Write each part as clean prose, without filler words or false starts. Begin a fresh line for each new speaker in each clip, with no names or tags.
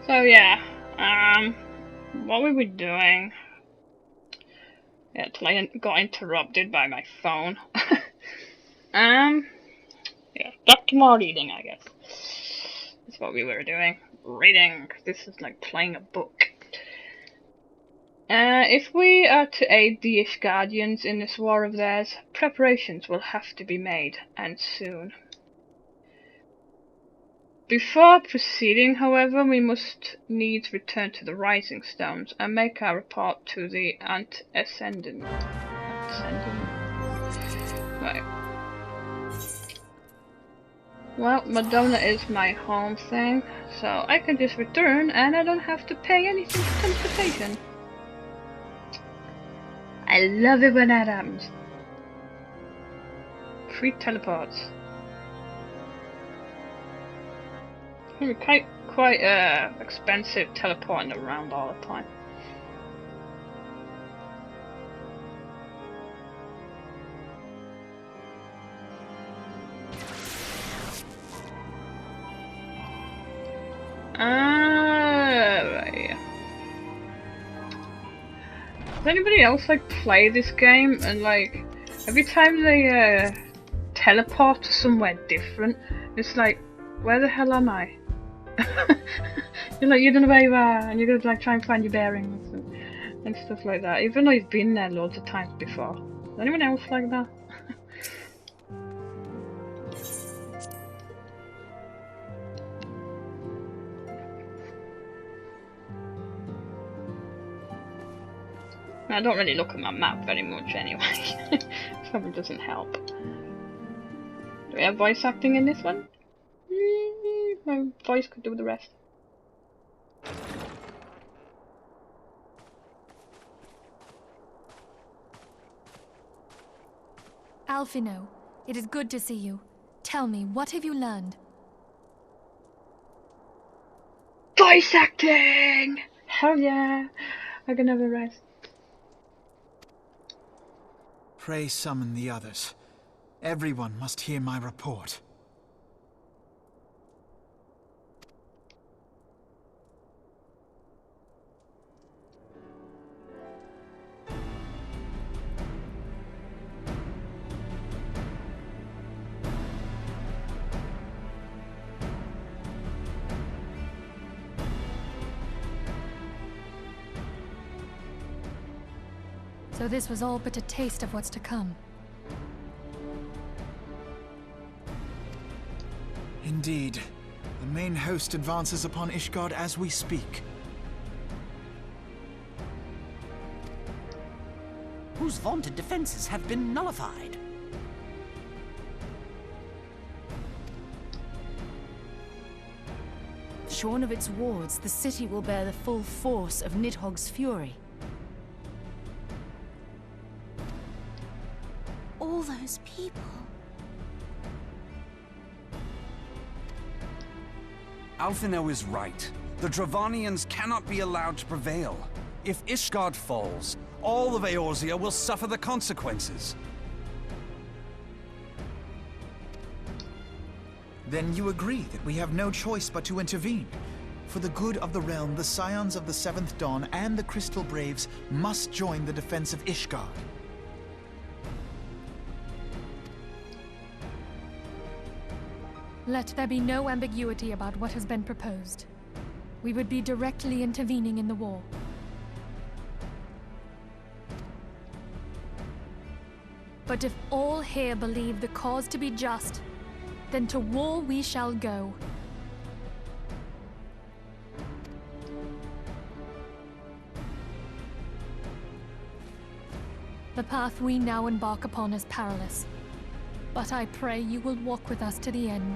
So yeah, what were we doing? Yeah, I got interrupted by my phone. Yeah, back to more reading, I guess. That's what we were doing. Reading. This is like playing a book. If we are to aid the Ishgardians in this war of theirs, preparations will have to be made, and soon. Before proceeding, however, we must needs return to the Rising Stones and make our report to the Ascendant. Right. Well, Madonna is my home thing, so I can just return and I don't have to pay anything for transportation. I love it when that happens. Free teleports. It's quite expensive teleporting around all the time. Right. Does anybody else like play this game and like every time they teleport to somewhere different, it's like, where the hell am I? You're like, you don't know where you are, and you're gonna like try and find your bearings and stuff like that. Even though you've been there loads of times before. Is anyone else like that? I don't really look at my map very much anyway. Probably doesn't help. Do we have voice acting in this one? My voice could do the rest.
Alphino, it is good to see you. Tell me, what have you learned?
Voice acting! Hell yeah! I can never rest.
Pray summon the others. Everyone must hear my report.
So this was all but a taste of what's to come.
Indeed. The main host advances upon Ishgard as we speak.
Whose vaunted defenses have been nullified.
Shorn of its wards, the city will bear the full force of Nidhogg's fury.
All those people.
Alphino is right. The Dravanians cannot be allowed to prevail. If Ishgard falls, all of Eorzea will suffer the consequences.
Then you agree that we have no choice but to intervene. For the good of the realm, the Scions of the Seventh Dawn and the Crystal Braves must join the defense of Ishgard.
Let there be no ambiguity about what has been proposed. We would be directly intervening in the war. But if all here believe the cause to be just, then to war we shall go. The path we now embark upon is perilous, but I pray you will walk with us to the end.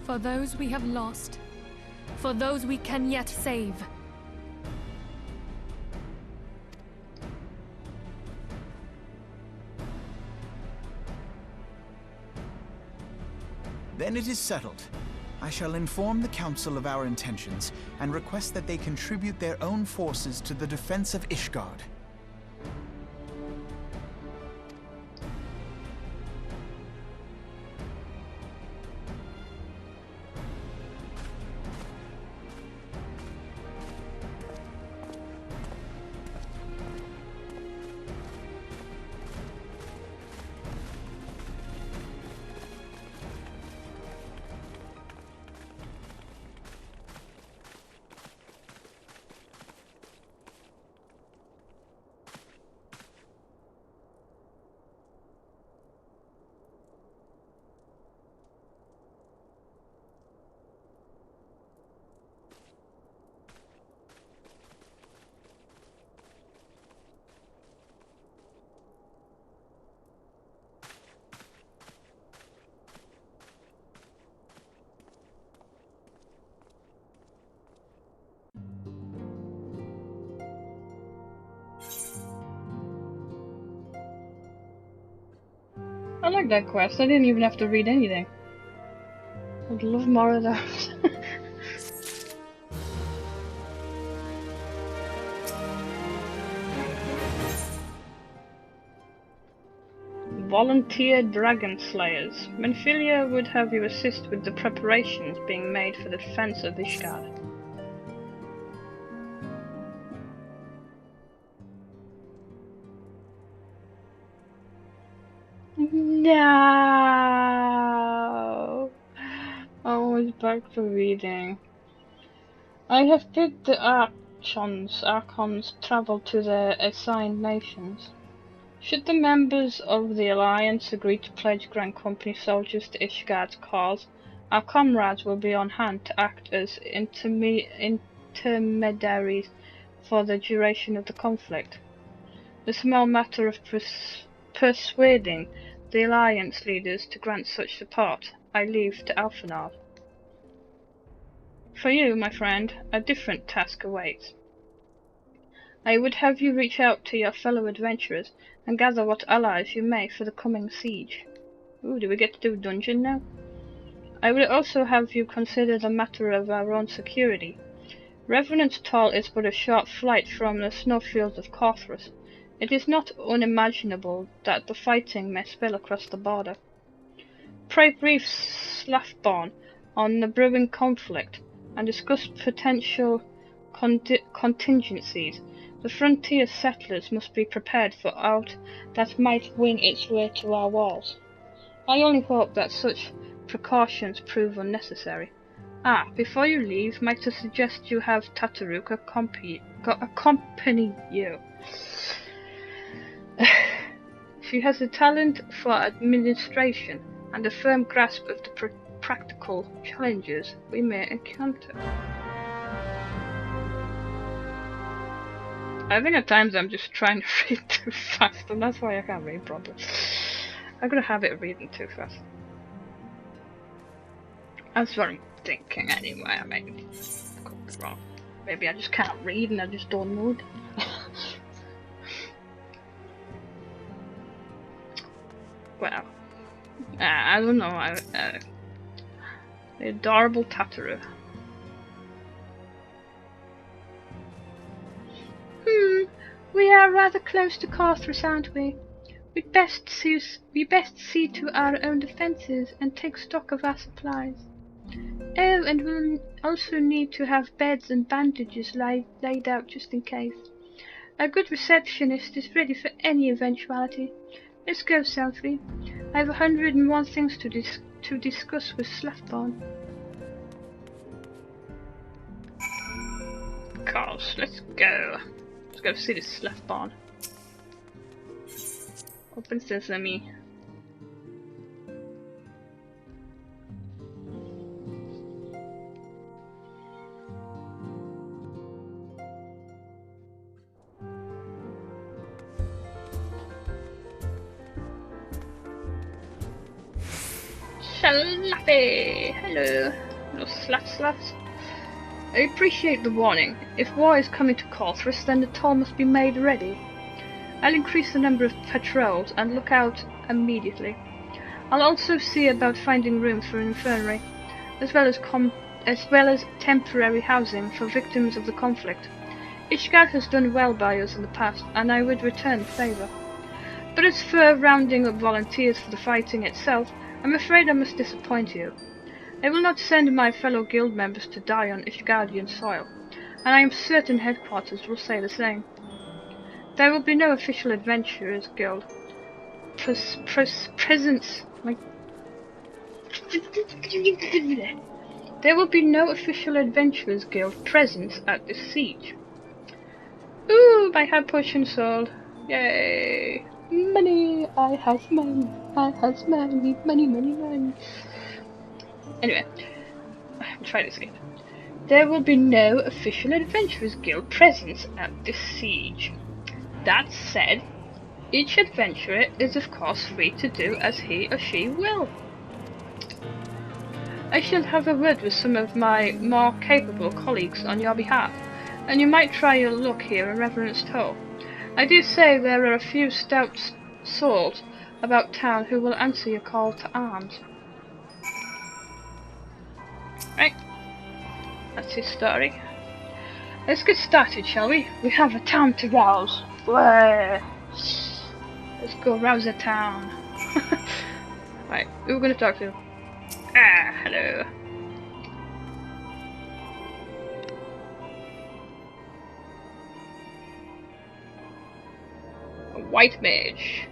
For those we have lost, for those we can yet save.
Then it is settled. I shall inform the Council of our intentions and request that they contribute their own forces to the defense of Ishgard.
I like that quest. I didn't even have to read anything. I'd love more of those. Volunteer Dragon Slayers. Menphilia would have you assist with the preparations being made for the defense of Ishgard. No! Always back to reading. I have bid the Archons travel to their assigned nations. Should the members of the Alliance agree to pledge Grand Company soldiers to Ishgard's cause, our comrades will be on hand to act as intermediaries for the duration of the conflict. The small matter of persuading the Alliance leaders to grant such support I leave to Alphenard. For you, my friend, a different task awaits. I would have you reach out to your fellow adventurers and gather what allies you may for the coming siege. Ooh, do we get to do a dungeon now? I will also have you consider the matter of our own security. Revenant's Toll is but a short flight from the snowfields of Corthus. It is not unimaginable that the fighting may spill across the border. Pray brief Slathborn on the brewing conflict and discuss potential contingencies. The frontier settlers must be prepared for aught that might wing its way to our walls. I only hope that such precautions prove unnecessary. Before you leave, might I suggest you have Tataruk accompany you. She has a talent for administration and a firm grasp of the practical challenges we may encounter. I think at times I'm just trying to read too fast, and that's why I can't read properly. I'm gonna have it reading too fast. That's what I'm thinking anyway. I mean, I could be wrong. Maybe I just can't read and I just don't know it. Well, I don't know. The adorable Tataru. We are rather close to Corthus, aren't we? We best see to our own defences and take stock of our supplies. Oh, and we'll also need to have beds and bandages laid out just in case. A good receptionist is ready for any eventuality. Let's go, Selfie. I have 101 things to discuss with Slathborn. Cars, let's go. Let's go see this Slathborn. Open sesame. Slappy! Hello, little slats. I appreciate the warning. If war is coming to Corthus, then the toll must be made ready. I'll increase the number of patrols and look out immediately. I'll also see about finding rooms for an infirmary, as well as temporary housing for victims of the conflict. Ishgard has done well by us in the past, and I would return the favour. But as for rounding up volunteers for the fighting itself, I'm afraid I must disappoint you. I will not send my fellow guild members to die on Ishgardian soil, and I am certain headquarters will say the same. There will be no official adventurers guild presence. There will be no official adventurers guild presence at this siege. Ooh, my hard potion sold. Yay! Money! I have money. I have money. Money. Anyway, I'll try this again. There will be no official Adventurers Guild presence at this siege. That said, each adventurer is of course free to do as he or she will. I shall have a word with some of my more capable colleagues on your behalf, and you might try your luck here in Reverend's Toll. I do say there are a few stout souls about town who will answer your call to arms. Right, that's his story. Let's get started, shall we? We have a town to rouse. Let's go rouse the town. Right, who are we going to talk to? Ah, hello. A white mage.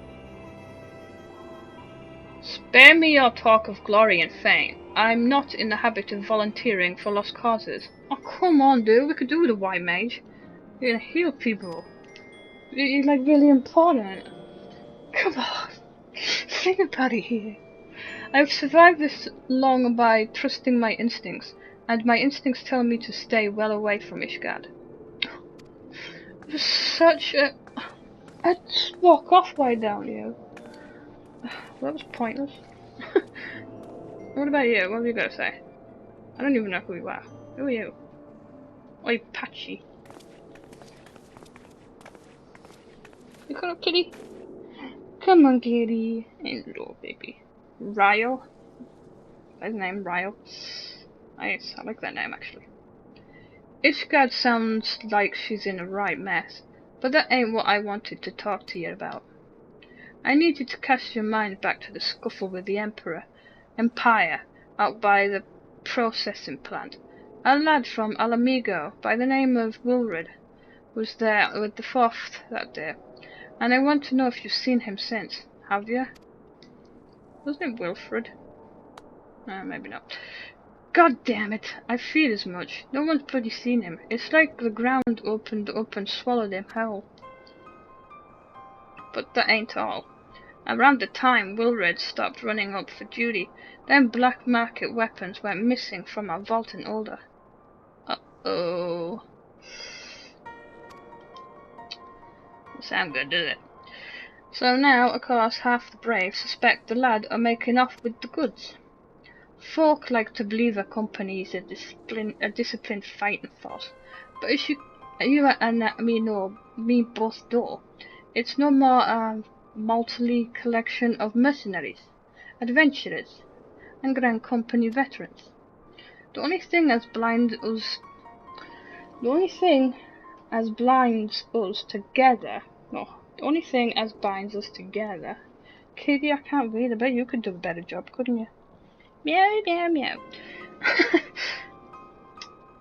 Spare me your talk of glory and fame. I'm not in the habit of volunteering for lost causes. Oh, come on, dude. We could do with a white mage. You're gonna heal people. You're like really important. Come on. Think about it here. I've survived this long by trusting my instincts, and my instincts tell me to stay well away from Ishgard. It was such a... I'd just walk off, why don't you? That was pointless. What about you? What have you got to say? I don't even know who you are. Who are you? Oi, Patchy. You come up, kitty? Come on, kitty. Hello, baby. Ryle? His name, Ryle. Nice, I like that name, actually. Ishgard sounds like she's in a right mess, but that ain't what I wanted to talk to you about. I need you to cast your mind back to the scuffle with the Empire, out by the processing plant. A lad from Alamigo, by the name of Wilred, was there with the 4th that day, and I want to know if you've seen him since. Have you? Wasn't it Wilfred? Maybe not. God damn it, I feel as much. No one's bloody seen him. It's like the ground opened up and swallowed him whole. But that ain't all. Around the time Wilred stopped running up for duty, then black market weapons went missing from our vault in Ulder. Uh-oh. Doesn't sound good, does it? So now, of course, half the brave suspect the lad are making off with the goods. Folk like to believe a company is a disciplined fighting force, but as you and me both know, it's no more a motley collection of mercenaries, adventurers, and Grand Company veterans. The only thing as blinds us together. Kitty, I can't read. I bet you could do a better job, couldn't you? Meow, meow, meow.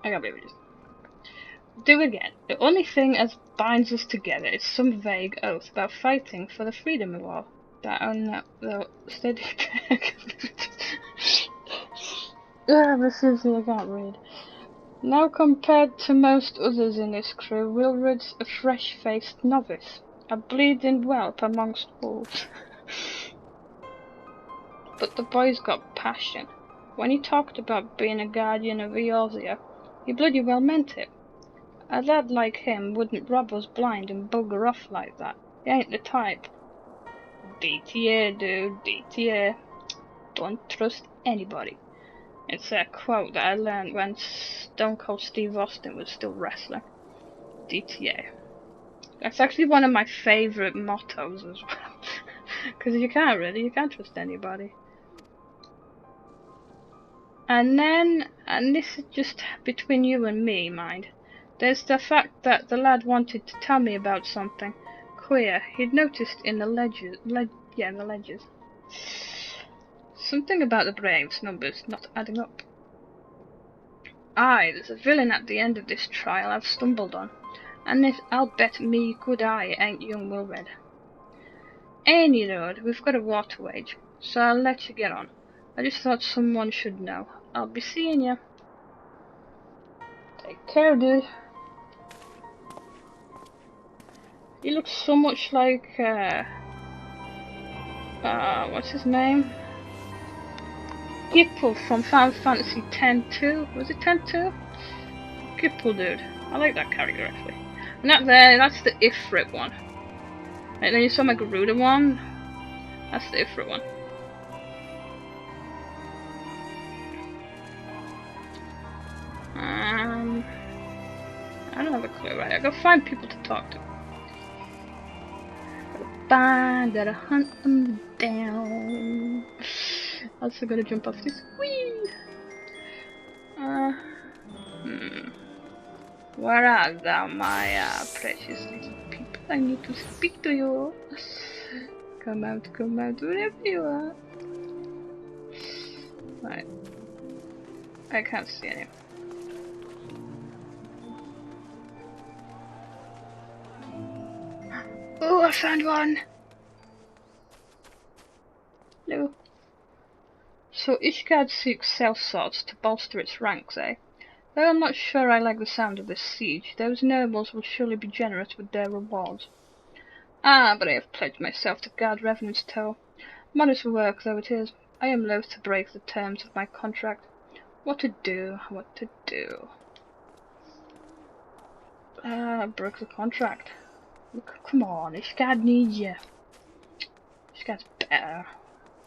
I can't believe it. Do it again. The only thing as binds us together is some vague oath about fighting for the freedom of all. That on the steady. Seriously, I can't read. Now compared to most others in this crew, Wilred's a fresh-faced novice, a bleeding whelp amongst wolves. But the boy's got passion. When he talked about being a guardian of Eorzea, he bloody well meant it. A lad like him wouldn't rob us blind and bugger off like that. He ain't the type. DTA, dude, DTA. Don't trust anybody. It's a quote that I learned when Stone Cold Steve Austin was still wrestling. DTA. That's actually one of my favourite mottos as well. Because you can't trust anybody. And then, and this is just between you and me, mind, there's the fact that the lad wanted to tell me about something queer he'd noticed in the ledgers. Something about the Braves numbers not adding up. Aye, there's a villain at the end of this trial I've stumbled on, and this I'll bet me good eye ain't young Wilred. Any road, we've got a war to wage, so I'll let you get on. I just thought someone should know. I'll be seeing you. Take care, dude. He looks so much like, what's his name? Gipple from Final Fantasy X-2. Was it X-2? Gipple, dude. I like that character, actually. And that's the Ifrit one. And then you saw my Garuda one. That's the Ifrit one. I don't have a clue, right? I gotta find people to talk to. fine, gotta hunt them down. Also gotta jump off this. Whee! Where are thou, my precious little people? I need to speak to you. Come out, wherever you are. Right. I can't see any. Oh, I found one! No. So Ishgard seeks sellswords to bolster its ranks, eh? Though I'm not sure I like the sound of this siege, those nobles will surely be generous with their rewards. Ah, but I have pledged myself to guard Revenant's toll. Modest work though it is, I am loath to break the terms of my contract. What to do, what to do. Broke the contract. Look, come on, Ishgard needs you. Ishgard's better,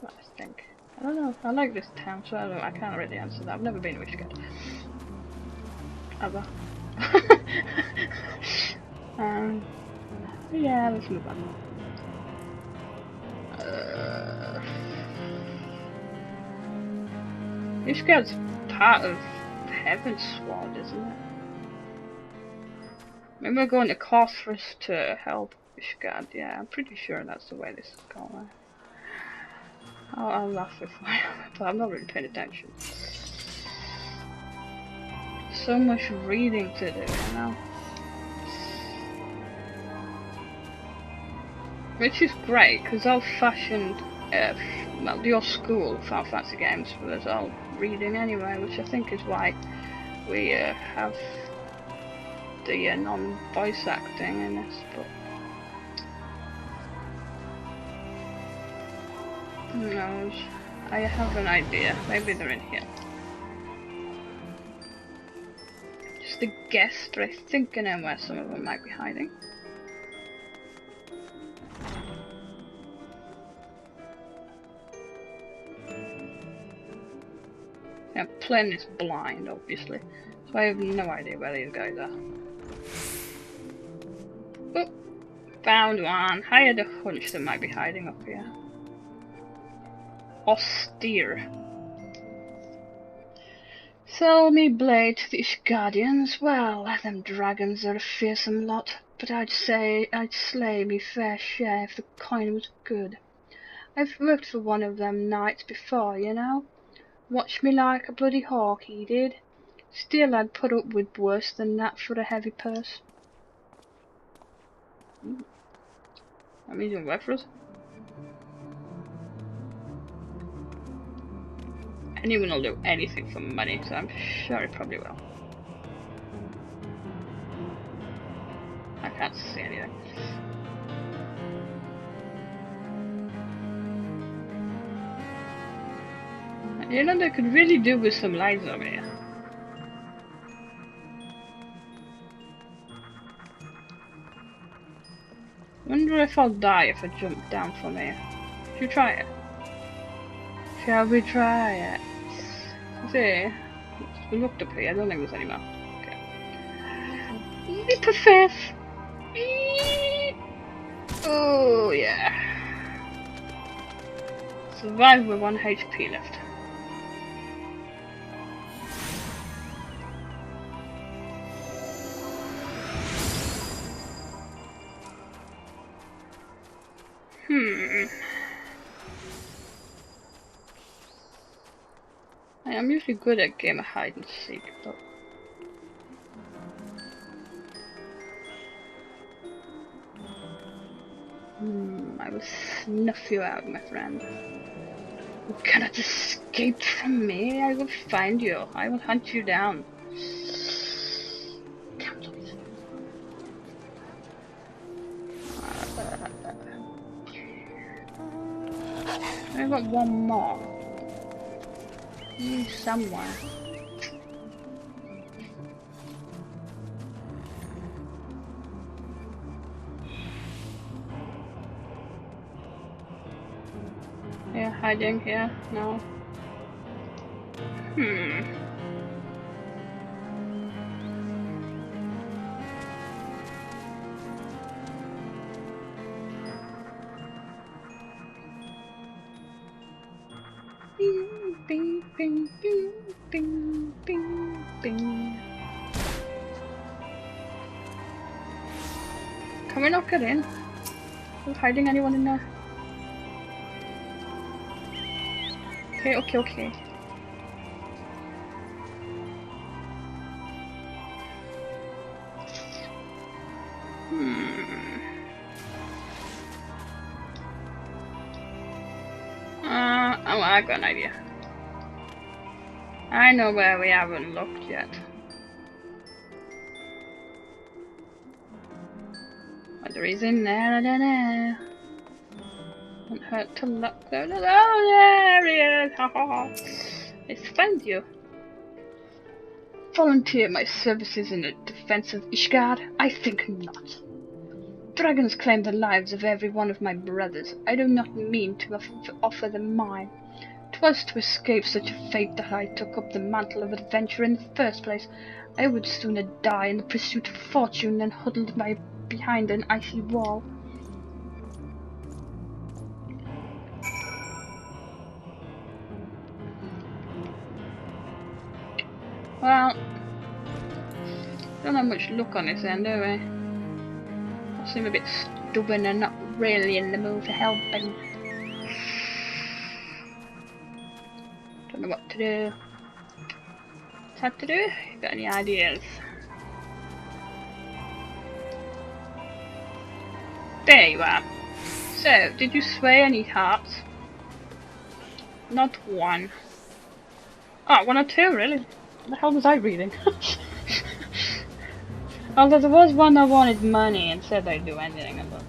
I think. I don't know, I like this town, so I can't really answer that. I've never been to Ishgard. Ever. Yeah, let's move on. Ishgard's part of Heaven's Sword, isn't it? Maybe we're going to Corthus to help Ishgard. Yeah, I'm pretty sure that's the way this is going. I'll laugh if I but I'm not really paying attention. So much reading to do, you know? Which is great, because old-fashioned, well, your school Final Fantasy games was all reading anyway, which I think is why we have the non-voice acting in this, but who knows? I have an idea. Maybe they're in here. Just a guess, but I think I know where some of them might be hiding. Yeah, Plin is blind, obviously, so I have no idea where these guys are. Oh, found one. I had a hunch they might be hiding up here. Austere. Sell me blade to the Ishgardians. Well, them dragons are a fearsome lot, but I'd say I'd slay me fair share if the coin was good. I've worked for one of them knights before, you know. Watched me like a bloody hawk, he did. Still, I'd put up with worse than that for a heavy purse. That means you'll work for us. Anyone will do anything for money, so I'm sure he probably will. I can't see anything. You know, they could really do with some lights over here. Wonder if I'll die if I jump down from here. Should we try it? Shall we try it? See, we looked up here. I don't think there's any more. Okay. Leap of faith. Oh yeah. Survive with 1 HP left. I'm usually good at game of hide and seek, but I will snuff you out, my friend. You cannot escape from me. I will find you. I will hunt you down. Count on it. I've got one more. Somewhere. Yeah, hiding here? No. Bing, bing, bing, bing, bing. Can we not get in? Is hiding anyone in there? Okay, okay, okay. Oh, I got an idea. I know where we haven't looked yet. Whether he's in there, I don't know. Won't hurt to look there. Oh, there he is! Ha ha! It's found you. Volunteer my services in the defense of Ishgard? I think not. Dragons claim the lives of every one of my brothers. I do not mean to offer them mine. 'Twas to escape such a fate that I took up the mantle of adventure in the first place. I would sooner die in the pursuit of fortune than huddled behind an icy wall. Well, don't have much luck on this end, do we? I seem a bit stubborn and not really in the mood for helping. Don't know what to do. What's that to do? Got any ideas? There you are. So, did you sway any hearts? Not one. Oh, one or two, really? What the hell was I reading? Although there was one that wanted money and said I'd do anything about it.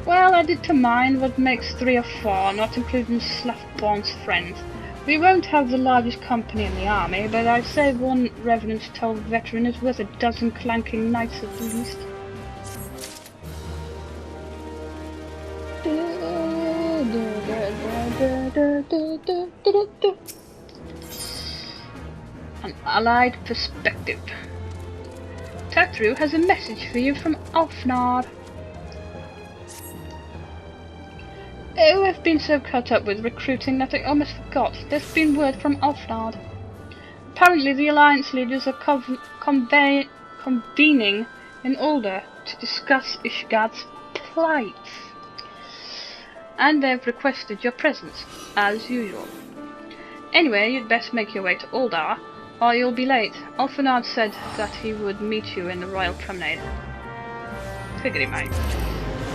Well, added to mine what makes 3 or 4, not including Slathborn's friends. We won't have the largest company in the army, but I'd say one Revenant's told veteran is worth a dozen clanking knights at least. An allied perspective. Tatru has a message for you from Alfnard. Oh, I've been so caught up with recruiting that I almost forgot. There's been word from Alfnard. Apparently the Alliance leaders are convening in Ulder to discuss Ishgard's plight. And they've requested your presence, as usual. Anyway, you'd best make your way to Uldar, or you'll be late. Alfnard said that he would meet you in the Royal Promenade. Figured he might.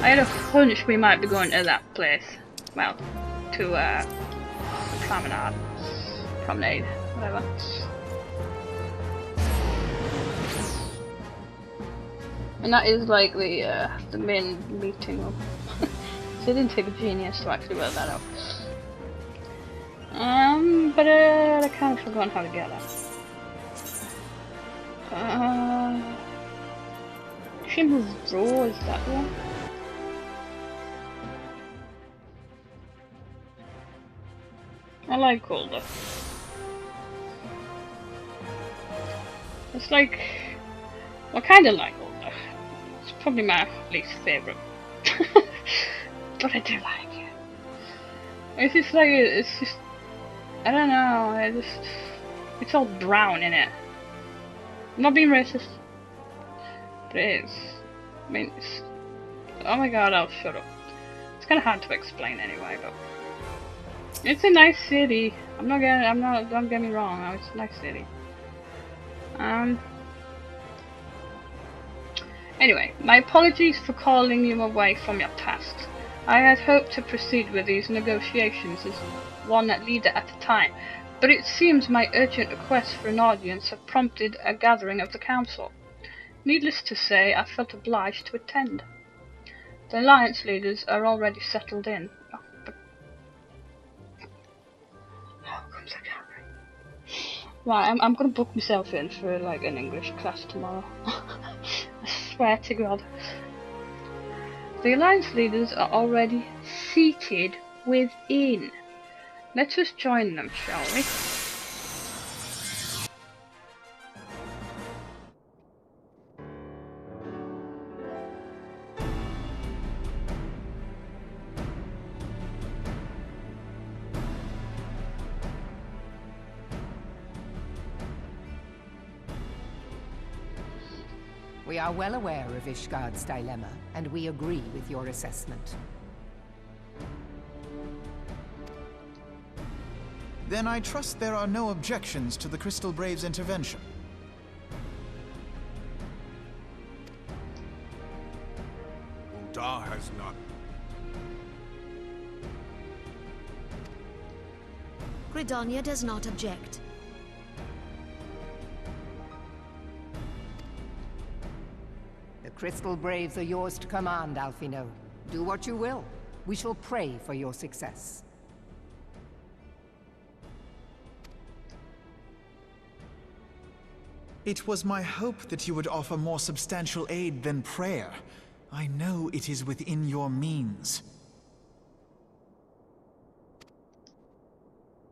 I had a hunch we might be going to that place. Well, to Promenade, whatever. And that is like the main meeting room. So it didn't take a genius to actually work that out. But I kind of forgotten how to get that. Chamber of Raw, is that one? I like Ulder. It's like, well, I kind of like Ulder. It's probably my least favourite, but I do like it. It's just like it's just, I don't know. It's all brown in it. I'm not being racist, but it is. I mean, oh my god, I'll shut up. It's kind of hard to explain anyway, but. It's a nice city. Don't get me wrong, it's a nice city. Anyway, my apologies for calling you away from your tasks. I had hoped to proceed with these negotiations as one leader at a time, but it seems my urgent requests for an audience have prompted a gathering of the council. Needless to say, I felt obliged to attend. The alliance leaders are already settled in. Right, I'm gonna book myself in for like an English class tomorrow. I swear to God. The alliance leaders are already seated within. Let us join them, shall we?
We are well aware of Ishgard's dilemma, and we agree with your assessment.
Then I trust there are no objections to the Crystal Braves' intervention.
Uldar has none.
Gridania does not object.
The Crystal Braves are yours to command, Alphino. Do what you will. We shall pray for your success.
It was my hope that you would offer more substantial aid than prayer. I know it is within your means.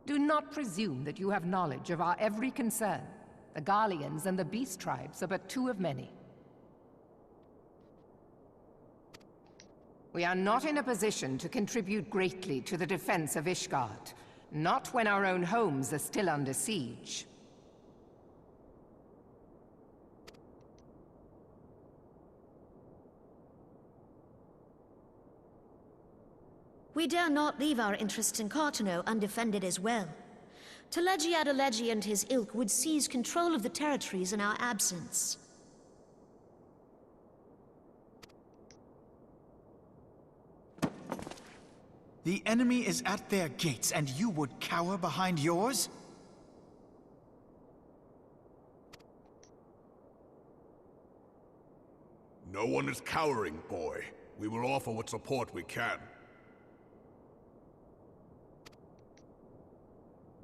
Do not presume that you have knowledge of our every concern. The Garleans and the Beast Tribes are but two of many. We are not in a position to contribute greatly to the defense of Ishgard, not when our own homes are still under siege.
We dare not leave our interests in Cartano undefended as well. Telegi Adalegi and his ilk would seize control of the territories in our absence.
The enemy is at their gates, and you would cower behind yours?
No one is cowering, boy. We will offer what support we can.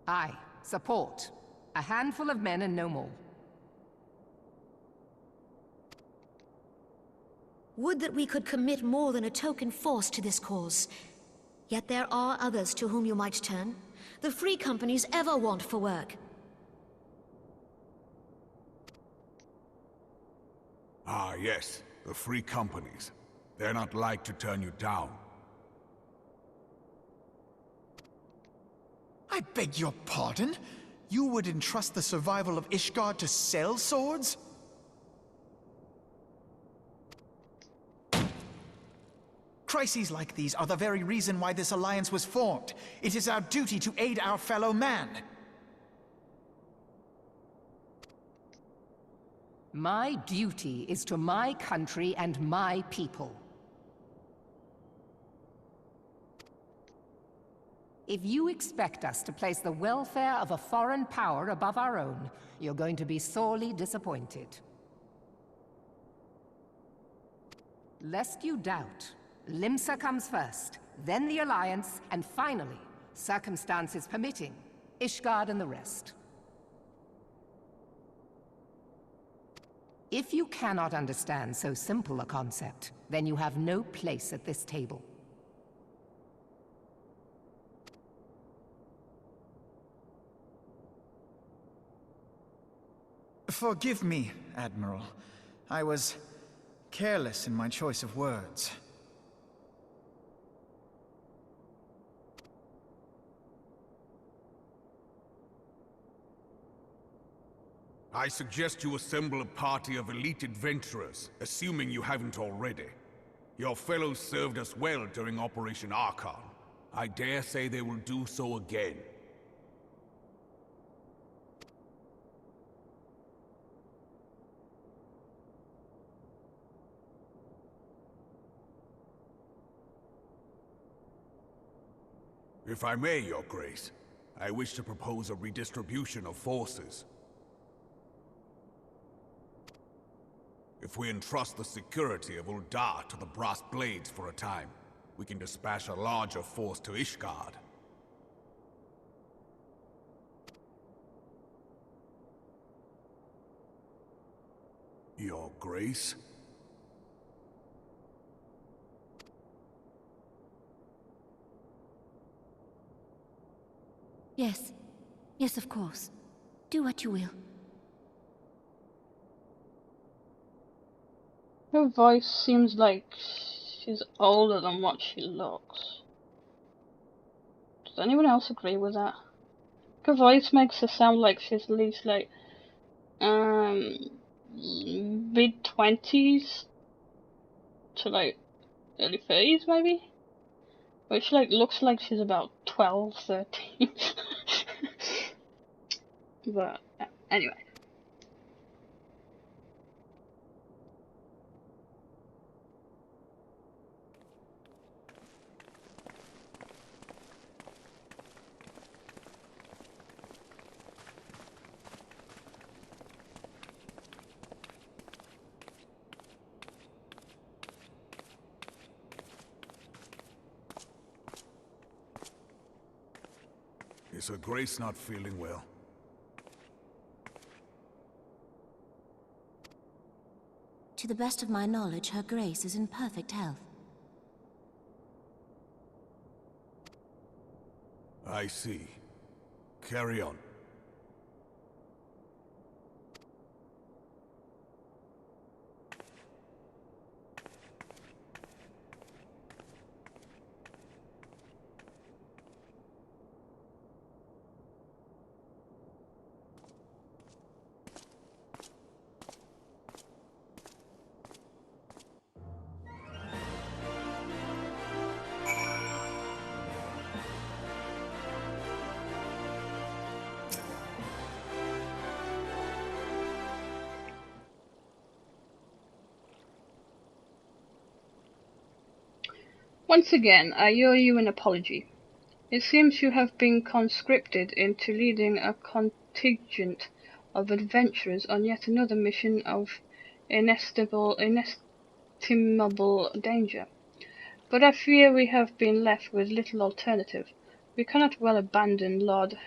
Aye, support. A handful of men and no more.
Would that we could commit more than a token force to this cause. Yet there are others to whom you might turn. The free companies ever want for work.
Ah, yes. The free companies. They're not like to turn you down.
I beg your pardon? You would entrust the survival of Ishgard to sell swords? Crises like these are the very reason why this alliance was formed. It is our duty to aid our fellow man.
My duty is to my country and my people. If you expect us to place the welfare of a foreign power above our own, you're going to be sorely disappointed. Lest you doubt, Limsa comes first, then the Alliance, and finally, circumstances permitting, Ishgard and the rest. If you cannot understand so simple a concept, then you have no place at this table.
Forgive me, Admiral. I was careless in my choice of words.
I suggest you assemble a party of elite adventurers, assuming you haven't already. Your fellows served us well during Operation Archon. I dare say they will do so again. If I may, Your Grace, I wish to propose a redistribution of forces. If we entrust the security of Uldar to the Brass Blades for a time, we can dispatch a larger force to Ishgard. Your Grace?
Yes. Yes, of course. Do what you will.
Her voice seems like she's older than what she looks. Does anyone else agree with that? Her voice makes her sound like she's at least like, mid-20s to like early 30s maybe? But she like looks like she's about 12, 13. But anyway.
Is Her Grace not feeling well?
To the best of my knowledge, Her Grace is in perfect health.
I see. Carry on.
Once again, I owe you an apology. It seems you have been conscripted into leading a contingent of adventurers on yet another mission of inestimable danger. But I fear we have been left with little alternative. We cannot well abandon Lord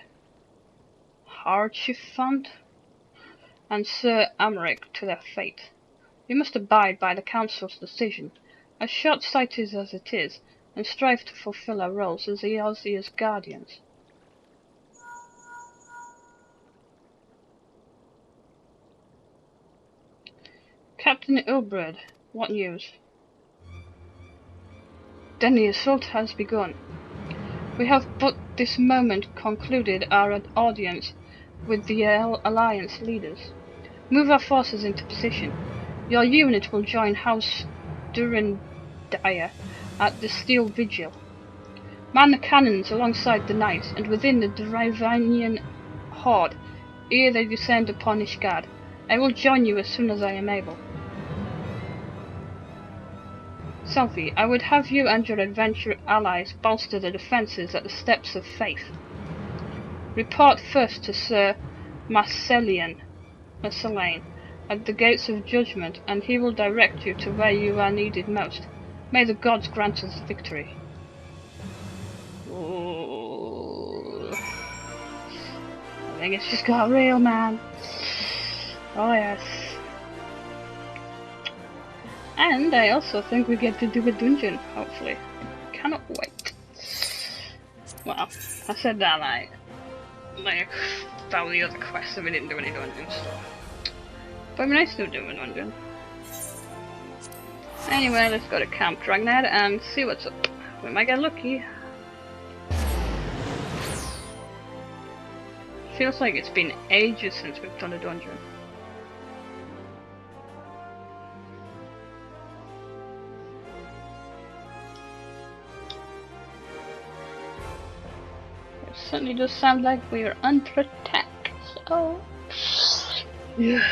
Harchifant and Sir Amaric to their fate. We must abide by the Council's decision, as short-sighted as it is, and strive to fulfill our roles as Eorzea's guardians. Captain Ilbred, what news? Then the assault has begun. We have but this moment concluded our audience with the Alliance leaders. Move our forces into position. Your unit will join House Durandire at the Steel Vigil. Man the cannons alongside the knights and within the Dravanian horde ere they descend upon Ishgard. I will join you as soon as I am able. Selphie, I would have you and your adventure allies bolster the defences at the Steps of Faith. Report first to Sir Marcellane at the Gates of Judgment, and he will direct you to where you are needed most. May the gods grant us victory. Ooh. I think it's just got real, man. Oh yes. And I also think we get to do a dungeon, hopefully. Cannot wait. Well, I said that like all the other quests and we didn't do any dungeons. But I mean, I still do a dungeon. Anyway, let's go to Camp Dragnet and see what's up. We might get lucky. Feels like it's been ages since we've done a dungeon. It certainly does sound like we are under attack, so... Yeah.